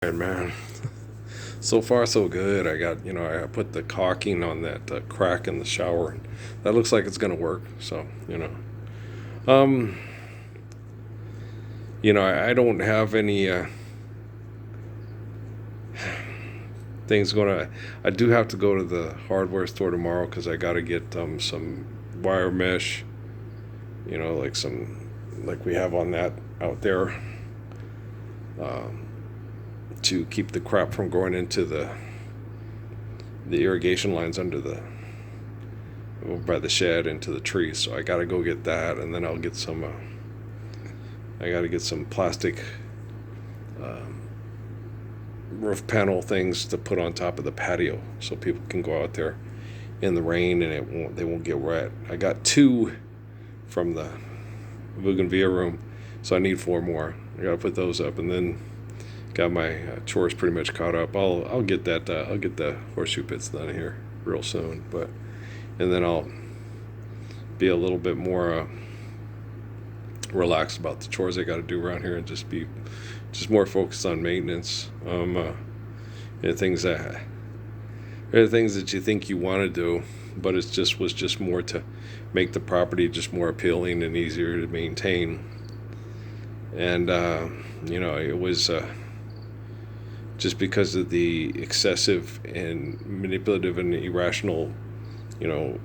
Right, man. So far, so good. I put the caulking on that crack in the shower. That looks like it's gonna work. Um, I don't have any things going on. I do have to go to the hardware store tomorrow because I got to get some wire mesh. Like we have on that out there, um, to keep the crap from going into the irrigation lines under the by the shed into the trees. So I got to go get that, and then I'll get some. I got to get some plastic um, roof panel things to put on top of the patio so people can go out there in the rain and they won't get wet. I got two from the bougainvillea room, so I need four more. I got to put those up, and then got my chores pretty much caught up. I'll get that. I'll get the horseshoe pits done here real soon, and then I'll be a little bit more relaxed about the chores I got to do around here and just more focused on maintenance. Things that there are things that you think you want to do, but was just more to make the property just more appealing and easier to maintain. And it was just because of the excessive and manipulative and irrational, you know,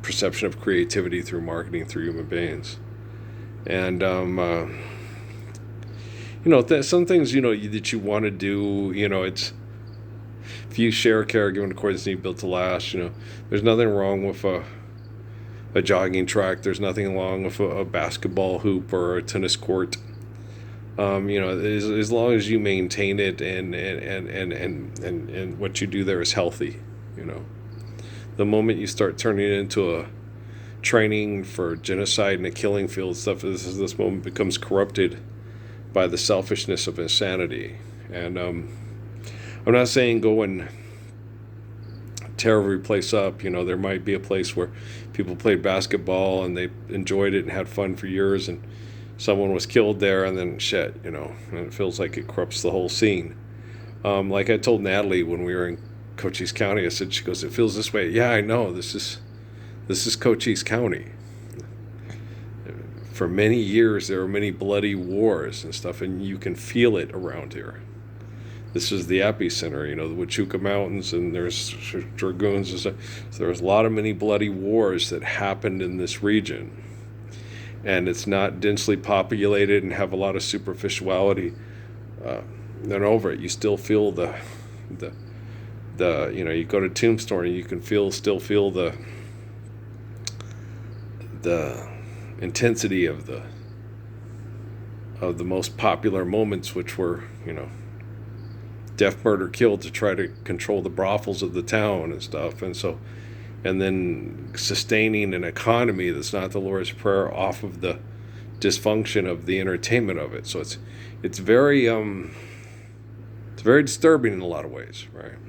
perception of creativity through marketing through human beings. And some things that you want to do. It's if you share a caregiving accordance need built to last. There's nothing wrong with a jogging track. There's nothing wrong with a basketball hoop or a tennis court. As long as you maintain it and what you do there is healthy. The moment you start turning it into a training for genocide and a killing field stuff, this moment becomes corrupted by the selfishness of insanity. And I'm not saying go and tear every place up. There might be a place where people played basketball and they enjoyed it and had fun for years, and someone was killed there, and then and it feels like it corrupts the whole scene. Like I told Natalie when we were in Cochise County, I said, she goes, "It feels this way." Yeah, I know. This is Cochise County. For many years, there were many bloody wars and stuff, and you can feel it around here. This is the epicenter, the Huachuca Mountains, and there's dragoons and stuff. So there was many bloody wars that happened in this region. And it's not densely populated and have a lot of superficiality. Then over it, you still feel the you go to Tombstone and you can still feel the intensity of the most popular moments, which were death, murder, killed to try to control the brothels of the town and stuff. And then sustaining an economy that's not the Lord's Prayer off of the dysfunction of the entertainment of it. So it's very disturbing in a lot of ways, right?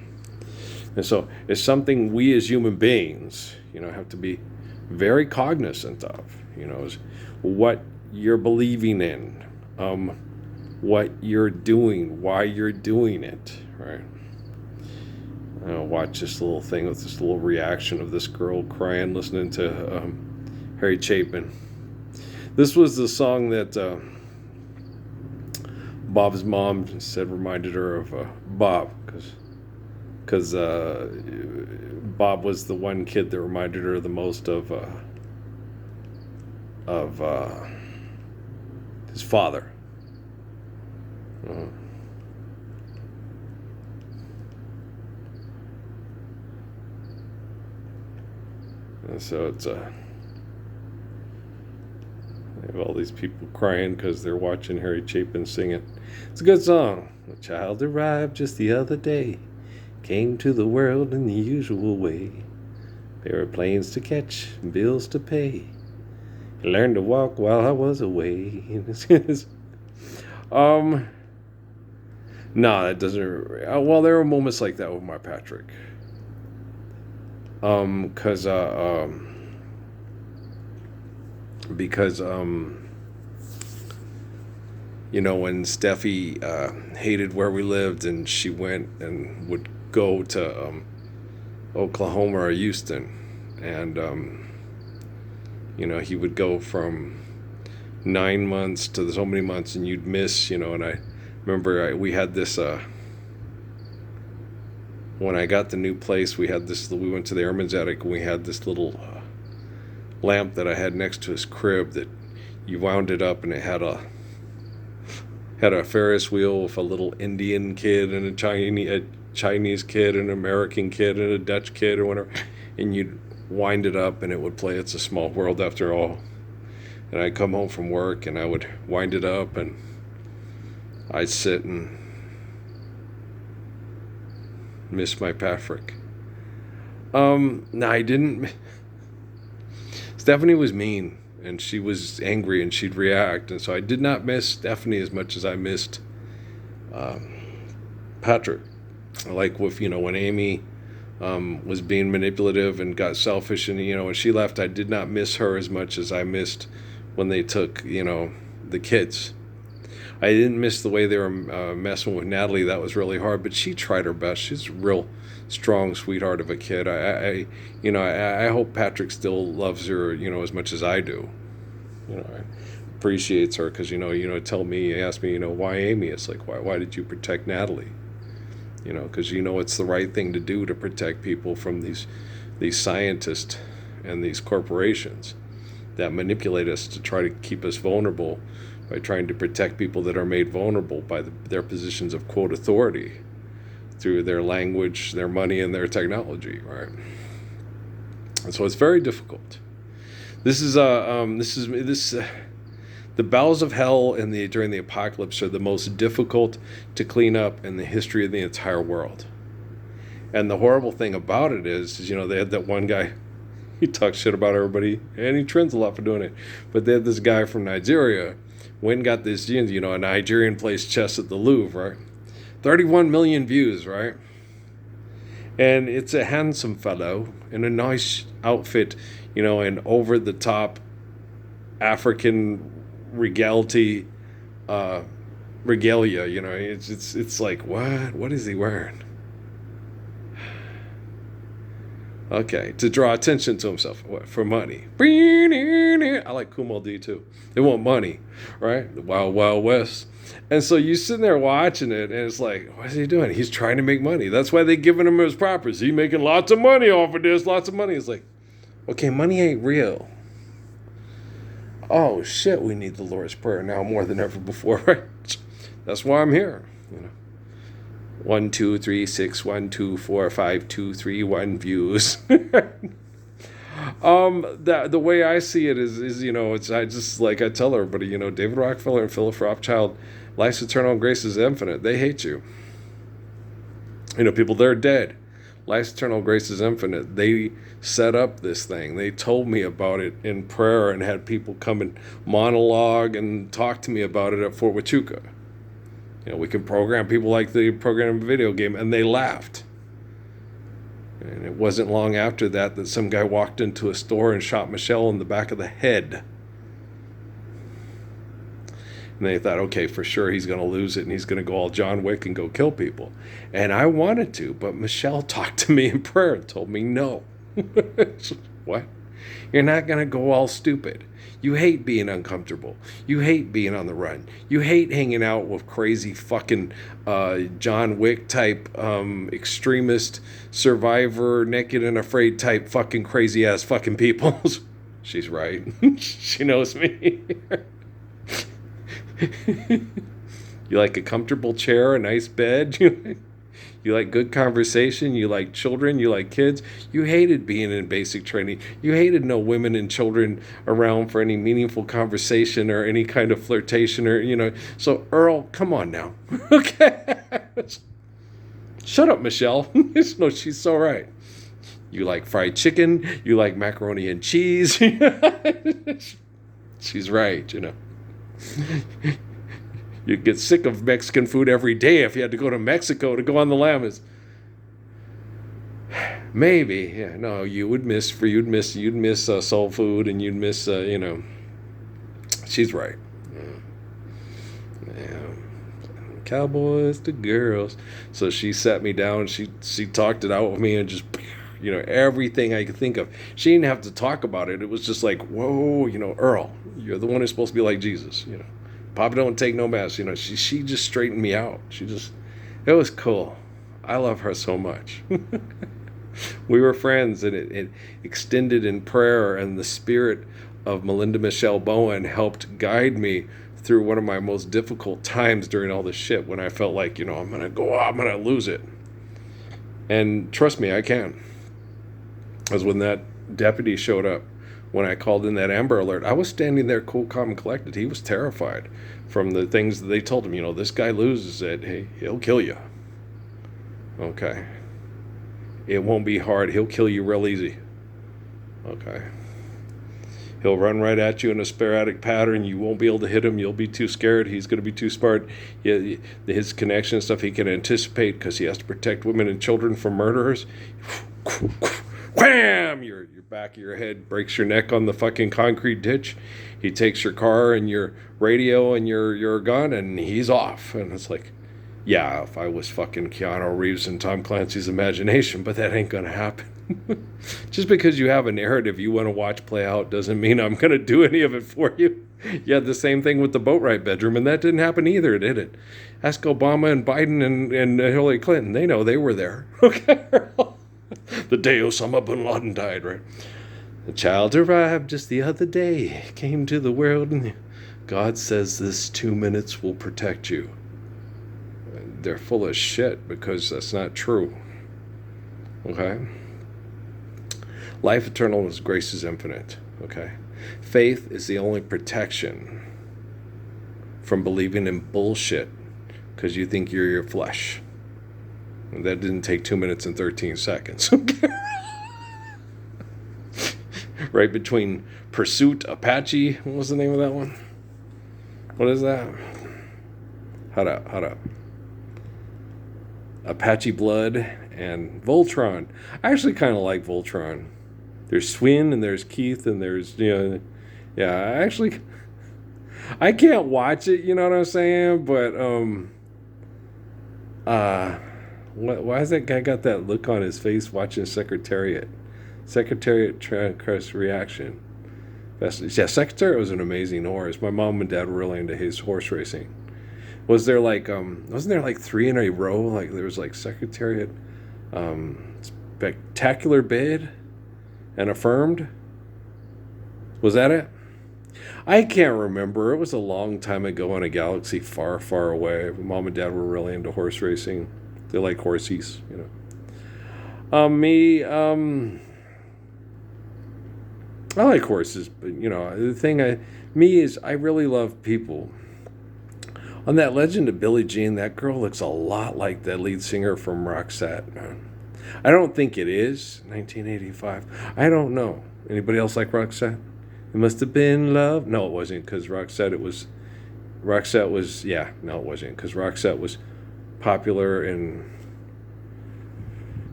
And so it's something we as human beings, have to be very cognizant of. Is what you're believing in, what you're doing, why you're doing it, right? Watch this little thing with this little reaction of this girl crying, listening to Harry Chapin. This was the song that Bob's mom said reminded her of Bob, because Bob was the one kid that reminded her the most of his father. And so it's they have all these people crying because they're watching Harry Chapin sing it. It's a good song. A child arrived just the other day, came to the world in the usual way. Airplanes to catch, bills to pay. He learned to walk while I was away. No, that doesn't. Well, there are moments like that with my Patrick. Because when Steffi hated where we lived, and she went and would go to Oklahoma or Houston, and he would go from 9 months to so many months, and you'd miss, and I remember we had this. When I got the new place, we went to the airman's attic, and we had this little lamp that I had next to his crib that you wound it up, and it had a Ferris wheel with a little Indian kid and a Chinese kid, an American kid, and a Dutch kid, or whatever, and you'd wind it up, and it would play "It's a Small World After All." And I'd come home from work, and I would wind it up, and I'd sit and miss my Patrick. No, I didn't. Stephanie was mean, and she was angry, and she'd react, and so I did not miss Stephanie as much as I missed Patrick. Like when Amy was being manipulative and got selfish, and when she left, I did not miss her as much as I missed when they took the kids. I didn't miss the way they were messing with Natalie. That was really hard, but she tried her best. She's a real strong sweetheart of a kid. I hope Patrick still loves her, as much as I do. I appreciates her, because tell me, he asked me, why Amy? It's like, why did you protect Natalie? Because it's the right thing to do, to protect people from these scientists and these corporations that manipulate us to try to keep us vulnerable, by trying to protect people that are made vulnerable by their positions of, quote, authority, through their language, their money, and their technology, right? And so it's very difficult. The bowels of hell during the apocalypse are the most difficult to clean up in the history of the entire world. And the horrible thing about it is they had that one guy, he talks shit about everybody, and he trends a lot for doing it. But they had this guy from Nigeria, went and got this, a Nigerian plays chess at the Louvre, right? 31 million views, right? And it's a handsome fellow in a nice outfit, and over-the-top African regalia, it's like, what is he wearing? Okay, to draw attention to himself. What? For money. I like Kumal D too. They want money, right? The Wild Wild West. And so you sitting there watching it, and it's like, what is he doing? He's trying to make money. That's why they're giving him his properties. He's making lots of money off of this, lots of money. It's like, okay, money ain't real. Oh shit, we need the Lord's Prayer now more than ever before, right? That's why I'm here. 1, 2, 3, 6, 1, 2, 4, 5, 2, 3, 1 views. The way I see it is it's, I just, like I tell everybody, David Rockefeller and Philip Rothschild, life's eternal and grace is infinite. They hate you. People, they're dead. Life's eternal grace is infinite. They set up this thing. They told me about it in prayer, and had people come and monologue and talk to me about it at Fort Huachuca. We can program people like they program a video game, and they laughed. And it wasn't long after that some guy walked into a store and shot Michelle in the back of the head. And they thought, okay, for sure he's going to lose it, and he's going to go all John Wick and go kill people. And I wanted to, but Michelle talked to me in prayer and told me no. What? You're not going to go all stupid. You hate being uncomfortable. You hate being on the run. You hate hanging out with crazy fucking John Wick type extremist survivor naked and afraid type fucking crazy ass fucking people. She's right. She knows me. You like a comfortable chair, a nice bed. You like good conversation. You like children. You like kids. You hated being in basic training. You hated no women and children around for any meaningful conversation or any kind of flirtation or, So, Earl, come on now. Okay. Shut up, Michelle. No, she's so right. You like fried chicken. You like macaroni and cheese. She's right, You'd get sick of Mexican food every day if you had to go to Mexico to go on the lam. Maybe, yeah. No, you'd miss soul food, and you'd miss, She's right. Yeah. Cowboys to girls. So she sat me down. She talked it out with me and just, everything I could think of. She didn't have to talk about it. It was just like, whoa, Earl, you're the one who's supposed to be like Jesus. Papa don't take no mess. She just straightened me out. It was cool. I love her so much. We were friends, and it extended in prayer, and the spirit of Melinda Michelle Bowen helped guide me through one of my most difficult times during all this shit, when I felt like, I'm going to go out, I'm going to lose it. And trust me, I can. Because when that deputy showed up, when I called in that Amber Alert, I was standing there cool, calm, and collected. He was terrified from the things that they told him. This guy loses it, hey, he'll kill you. Okay. It won't be hard. He'll kill you real easy. Okay. He'll run right at you in a sporadic pattern. You won't be able to hit him. You'll be too scared. He's going to be too smart. His connection stuff he can anticipate, because he has to protect women and children from murderers. Wham! Your back of your head breaks your neck on the fucking concrete ditch. He takes your car and your radio and your gun, and he's off. And it's like, yeah, if I was fucking Keanu Reeves and Tom Clancy's imagination, but that ain't gonna happen. Just because you have a narrative you want to watch play out doesn't mean I'm gonna do any of it for you. You had the same thing with the Boatwright bedroom, and that didn't happen either, did it? Ask Obama and Biden and Hillary Clinton. They know, they were there. Okay. The day Osama bin Laden died, right? The child arrived just the other day, came to the world, and God says this 2 minutes will protect you. They're full of shit, because that's not true. Okay? Life eternal is grace is infinite. Okay? Faith is the only protection from believing in bullshit because you think you're your flesh. And that didn't take 2 minutes and 13 seconds. Okay? Right between Pursuit, Apache. What was the name of that one? What is that? Hold up. Apache Blood and Voltron. I actually kind of like Voltron. There's Swin and there's Keith and there's, I can't watch it, you know what I'm saying? But, why has that guy got that look on his face watching Secretariat Cross Reaction? Yeah, Secretariat was an amazing horse. My mom and dad were really into his horse racing. Wasn't there like 3 in a row? Like there was like Secretariat, Spectacular Bid, and Affirmed. Was that it? I can't remember. It was a long time ago in a galaxy far, far away. Mom and dad were really into horse racing. They like horsies, I like horses, but the thing is I really love people. On that Legend of Billie Jean, that girl looks a lot like the lead singer from Roxette. I don't think it is 1985. I don't know. Anybody else like Roxette? It must have been love. No, it wasn't, because Roxette was, no, it wasn't, because Roxette was popular in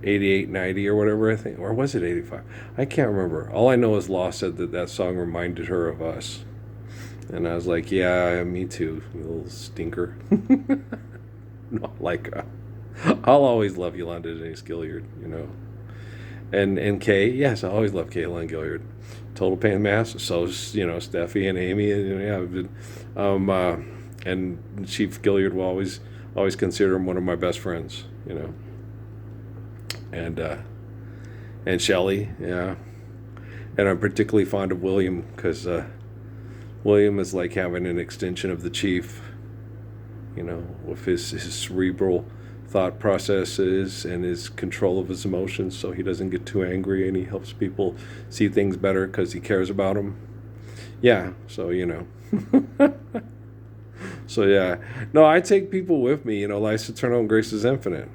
88, 90 or whatever, I think. Or was it 85? I can't remember. All I know is Law said that song reminded her of us. And I was like, yeah, me too, you little stinker. No, like, I'll always love Yolanda Denise Gilliard, And Kay, yes, I always love Kayla Gilliard. Total pain in the ass. So, Steffi and Amy, and Chief Gilliard will always consider him one of my best friends, And Shelley, yeah. And I'm particularly fond of William, because William is like having an extension of the Chief, with his cerebral thought processes and his control of his emotions, so he doesn't get too angry, and he helps people see things better because he cares about them. Yeah, so So yeah, no, I take people with me. Life's eternal and grace is infinite.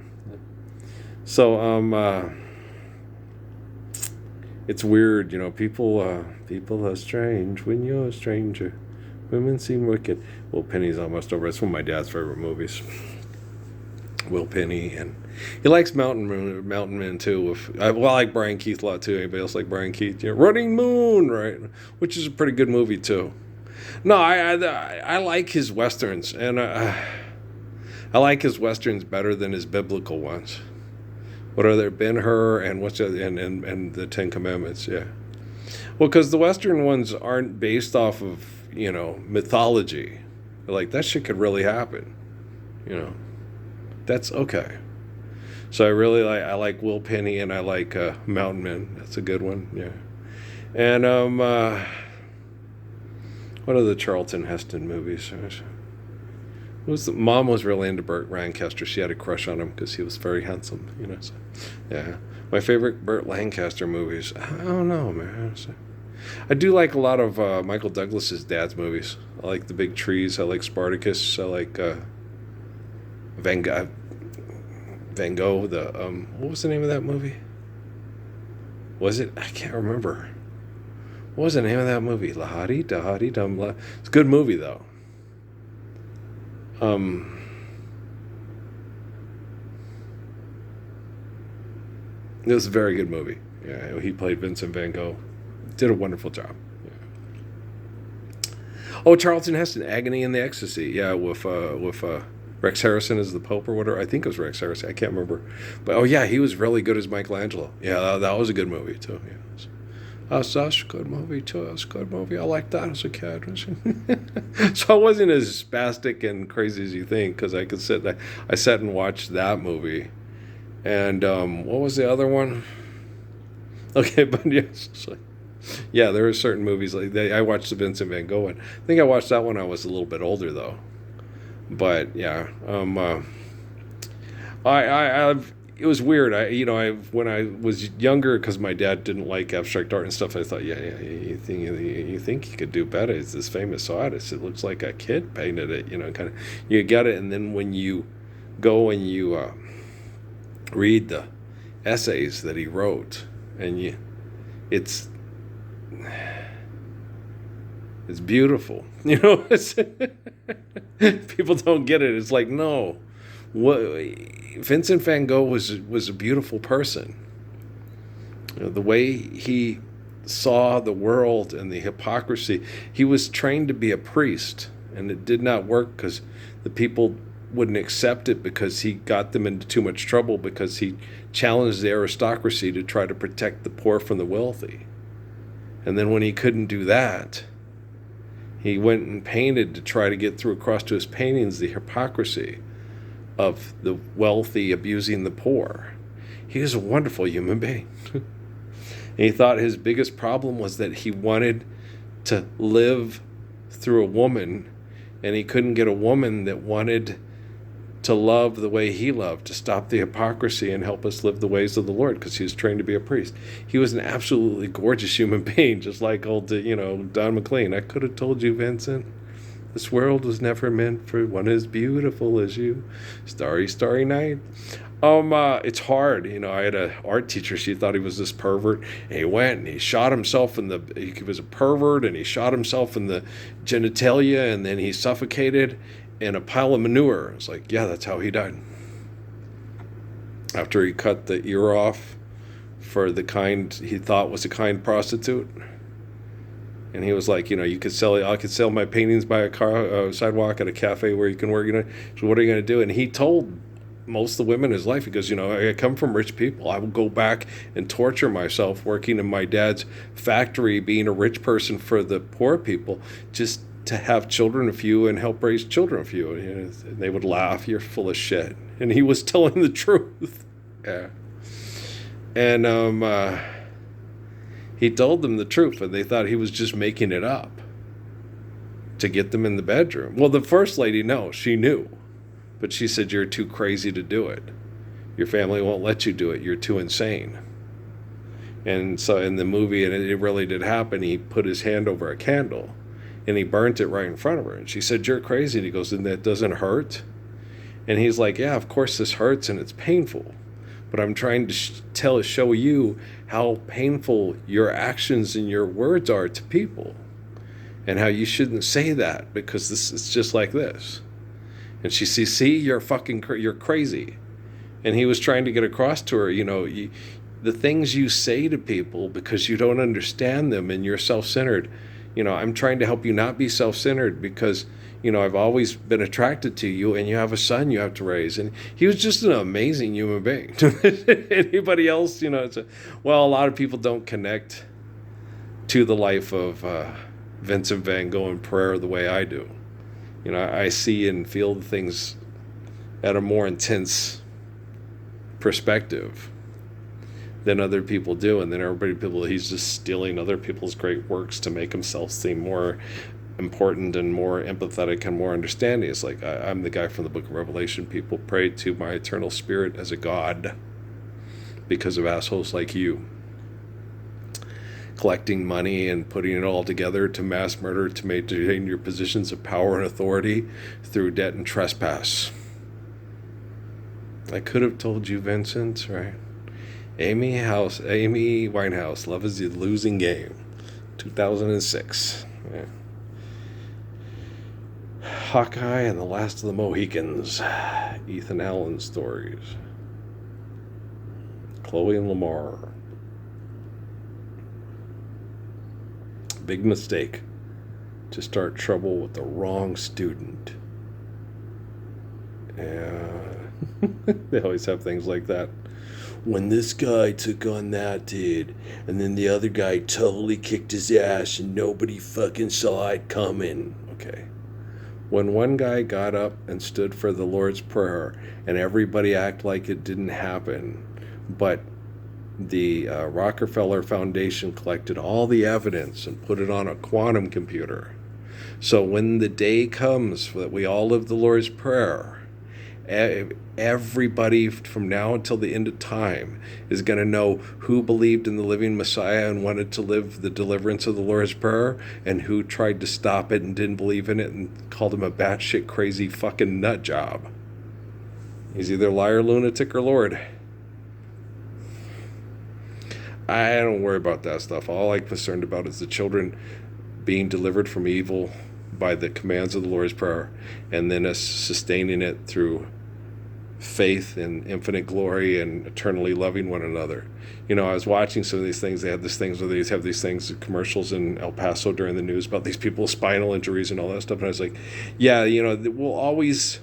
So it's weird, people are strange when you're a stranger. Women seem wicked. Will Penny's almost over. It's one of my dad's favorite movies. Will Penny, and he likes Mountain Men too. I like Brian Keith a lot too. Anybody else like Brian Keith? Running Moon, right? Which is a pretty good movie too. No, I like his westerns, and I like his westerns better than his biblical ones. What are there? Ben-Hur and what's the, and the Ten Commandments? Yeah. Well, because the western ones aren't based off of mythology. Like that shit could really happen. You know, that's okay. So I like Will Penny and I like Mountain Men. That's a good one. Yeah. And what are the Charlton Heston movies? Mom was really into Burt Lancaster. She had a crush on him because he was very handsome. So, yeah. My favorite Burt Lancaster movies. I don't know, man. I do like a lot of Michael Douglas's dad's movies. I like The Big Trees. I like Spartacus. I like Van Gogh. What was the name of that movie? Was it? I can't remember. What was the name of that movie? Lahadi Dahadi Dum. It's a good movie though. It was a very good movie. Yeah, he played Vincent Van Gogh. Did a wonderful job. Yeah. Oh, Charlton Heston, Agony and the Ecstasy. Yeah, with Rex Harrison as the Pope or whatever. I think it was Rex Harrison. I can't remember. But oh yeah, he was really good as Michelangelo. Yeah, that was a good movie too. Yeah. That's a good movie too. That's a good movie. I liked that as a kid. So I wasn't as spastic and crazy as you think because I could sit. I sat and watched that movie, and what was the other one? Okay, but yes, yeah, there are certain movies like that. I watched the Vincent Van Gogh one. I think I watched that when I was a little bit older though. But yeah, it was weird. When I was younger, because my dad didn't like abstract art and stuff, I thought, yeah, you think you could do better? It's this famous artist. It looks like a kid painted it, kind of. You get it, and then when you go and you read the essays that he wrote, and it's beautiful. It's people don't get it. It's like, no. Vincent Van Gogh was a beautiful person. The way he saw the world and the hypocrisy. He was trained to be a priest, and it did not work because the people wouldn't accept it because he got them into too much trouble because he challenged the aristocracy to try to protect the poor from the wealthy. And then when he couldn't do that, he went and painted to try to get through across to his paintings the hypocrisy of the wealthy abusing the poor. He was a wonderful human being. And he thought his biggest problem was that he wanted to live through a woman, and he couldn't get a woman that wanted to love the way he loved, to stop the hypocrisy and help us live the ways of the Lord, because he was trained to be a priest. He was an absolutely gorgeous human being, just like old, Don McLean. I could have told you, Vincent, this world was never meant for one as beautiful as you. Starry, starry night. It's hard. I had an art teacher. She thought he was this pervert. And he went and he shot himself he was a pervert, and he shot himself in the genitalia, and then he suffocated in a pile of manure. It's like, yeah, that's how he died. After he cut the ear off for the kind he thought was a kind prostitute. And he was like, I could sell my paintings by a sidewalk at a cafe where you can work, So what are you going to do? And he told most of the women in his life, he goes, I come from rich people. I will go back and torture myself working in my dad's factory, being a rich person for the poor people, just to have children of you and help raise children of you. And they would laugh, you're full of shit. And he was telling the truth. Yeah. And, he told them the truth, and they thought he was just making it up to get them in the bedroom. Well, the first lady, no, she knew. But she said, you're too crazy to do it. Your family won't let you do it. You're too insane. And so in the movie, and it really did happen, he put his hand over a candle, and he burnt it right in front of her. And she said, you're crazy. And he goes, and that doesn't hurt? And he's like, yeah, of course this hurts, and it's painful. But I'm trying to show you how painful your actions and your words are to people, and how you shouldn't say that because this is just like this. And she says, see, you're crazy. And he was trying to get across to her, the things you say to people because you don't understand them and you're self-centered, I'm trying to help you not be self-centered because, I've always been attracted to you and you have a son you have to raise. And he was just an amazing human being. Anybody else, well, a lot of people don't connect to the life of Vincent van Gogh in prayer the way I do. I see and feel the things at a more intense perspective than other people do, and then he's just stealing other people's great works to make himself seem more important and more empathetic and more understanding. It's like I'm the guy from the book of Revelation. People pray to my eternal spirit as a god because of assholes like you, collecting money and putting it all together to mass murder, to maintain your positions of power and authority through debt and trespass. I could have told you, Vincent, right? Amy Winehouse, Love is the Losing Game, 2006. Yeah. Hawkeye and the Last of the Mohicans, Ethan Allen stories. Chloe and Lamar. Big mistake to start trouble with the wrong student. Yeah. They always have things like that. When this guy took on that dude, and then the other guy totally kicked his ass and nobody fucking saw it coming. Okay. When one guy got up and stood for the Lord's Prayer and everybody acted like it didn't happen, but the Rockefeller Foundation collected all the evidence and put it on a quantum computer. So when the day comes that we all live the Lord's Prayer, everybody from now until the end of time is going to know who believed in the living Messiah and wanted to live the deliverance of the Lord's Prayer, and who tried to stop it and didn't believe in it and called him a batshit crazy fucking nut job. He's either liar, lunatic, or Lord. I don't worry about that stuff. All I'm concerned about is the children being delivered from evil by the commands of the Lord's Prayer, and then us sustaining it through faith and infinite glory and eternally loving one another. I was watching some of these things. They have these things where they have these things, commercials in El Paso during the news about these people with spinal injuries and all that stuff. And I was like, yeah, there'll always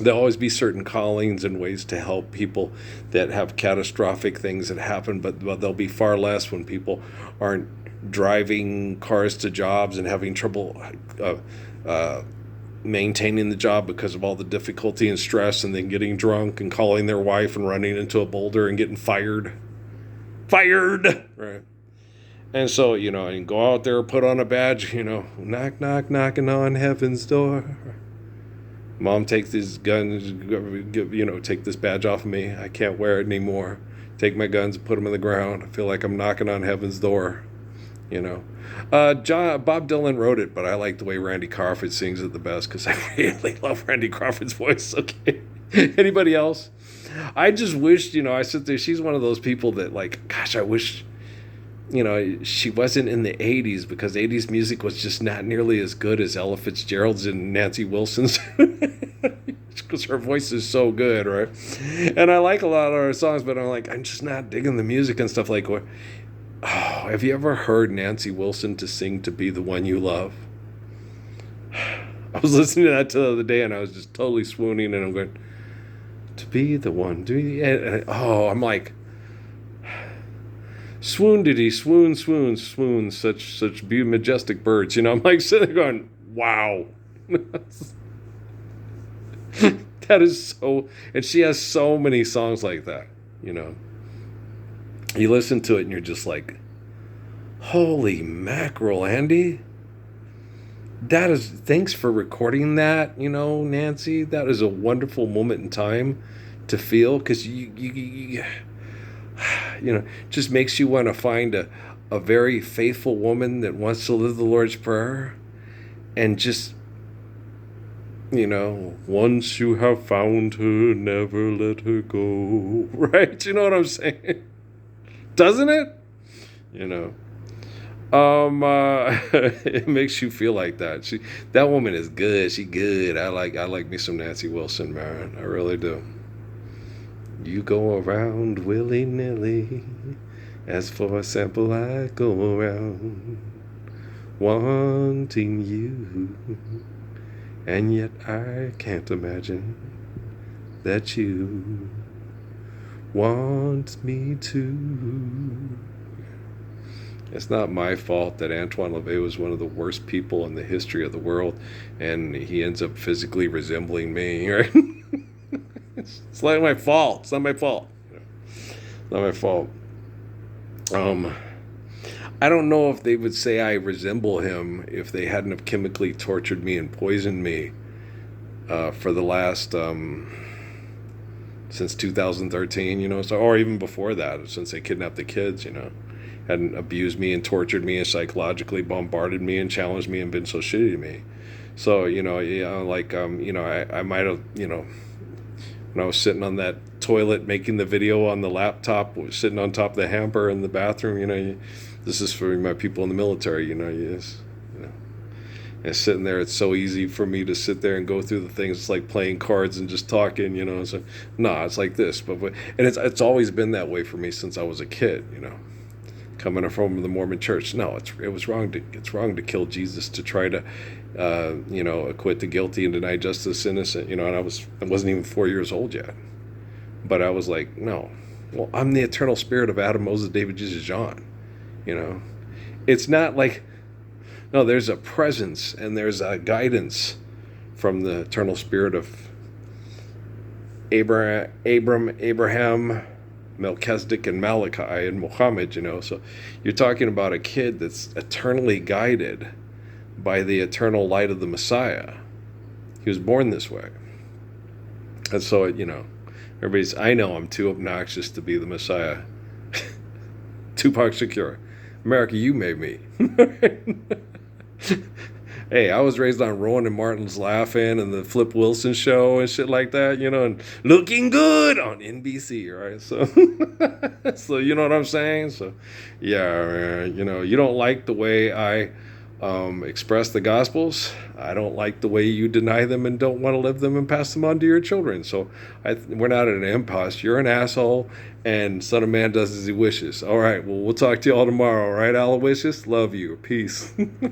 be certain callings and ways to help people that have catastrophic things that happen, but there'll be far less when people aren't driving cars to jobs and having trouble maintaining the job because of all the difficulty and stress, and then getting drunk and calling their wife and running into a boulder and getting fired, right? And so, and go out there, put on a badge, knock, knock, knocking on heaven's door. Mom, take these guns, take this badge off of me. I can't wear it anymore. Take my guns and put them in the ground. I feel like I'm knocking on heaven's door. Bob Dylan wrote it, but I like the way Randy Crawford sings it the best because I really love Randy Crawford's voice. Okay. Anybody else? I just wish, I sit there. She's one of those people that, like, gosh, I wish, she wasn't in the 80s, because 80s music was just not nearly as good as Ella Fitzgerald's and Nancy Wilson's. Because her voice is so good, right? And I like a lot of her songs, but I'm just not digging the music and stuff like. Have you ever heard Nancy Wilson to sing "To Be the One You Love"? I was listening to that the other day, and I was just totally swooning, and I'm going, "To be the one, I'm like, swoon diddy, swoon, swoon, swoon, such majestic birds, I'm like sitting there going, wow. That is so, and she has so many songs like that, You listen to it and you're just like, holy mackerel, Andy. Thanks for recording that, Nancy. That is a wonderful moment in time to feel, because you just makes you want to find a very faithful woman that wants to live the Lord's Prayer, and just, once you have found her, never let her go, right? You know what I'm saying? Doesn't it? It makes you feel like that. That woman is good. She good. I like me some Nancy Wilson, man. I really do. You go around willy-nilly. As for a sample, I go around wanting you, and yet I can't imagine that you want me to. It's not my fault that Antoine LaVey was one of the worst people in the history of the world, and he ends up physically resembling me, right? It's not my fault. It's not my fault. Not my fault. Um, I don't know if they would say I resemble him if they hadn't have chemically tortured me and poisoned me for the last since 2013, so or even before that, since they kidnapped the kids, hadn't abused me and tortured me and psychologically bombarded me and challenged me and been so shitty to me. So I might have when I was sitting on that toilet making the video on the laptop, sitting on top of the hamper in the bathroom, this is for my people in the military, and sitting there, it's so easy for me to sit there and go through the things. It's like playing cards and just talking, So, it's like this, and it's always been that way for me since I was a kid, coming from the Mormon Church. No, it's wrong to kill Jesus to try to, acquit the guilty and deny justice innocent, and I wasn't even 4 years old yet, but I was like, no, well, I'm the eternal spirit of Adam, Moses, David, Jesus, John, it's not like. No, there's a presence and there's a guidance from the eternal spirit of Abraham, Melchizedek, and Malachi, and Muhammad, So you're talking about a kid that's eternally guided by the eternal light of the Messiah. He was born this way. And so, I know I'm too obnoxious to be the Messiah. Tupac Shakur. America, you made me. Hey, I was raised on Rowan and Martin's Laughing and the Flip Wilson show and shit like that, and Looking Good on NBC, right? So, so you know what I'm saying? So, yeah, you don't like the way I express the Gospels. I don't like the way you deny them and don't want to live them and pass them on to your children. So, we're not at an impasse. You're an asshole, and Son of Man does as he wishes. All right, well, we'll talk to you all tomorrow, all right, Aloysius? Love you. Peace.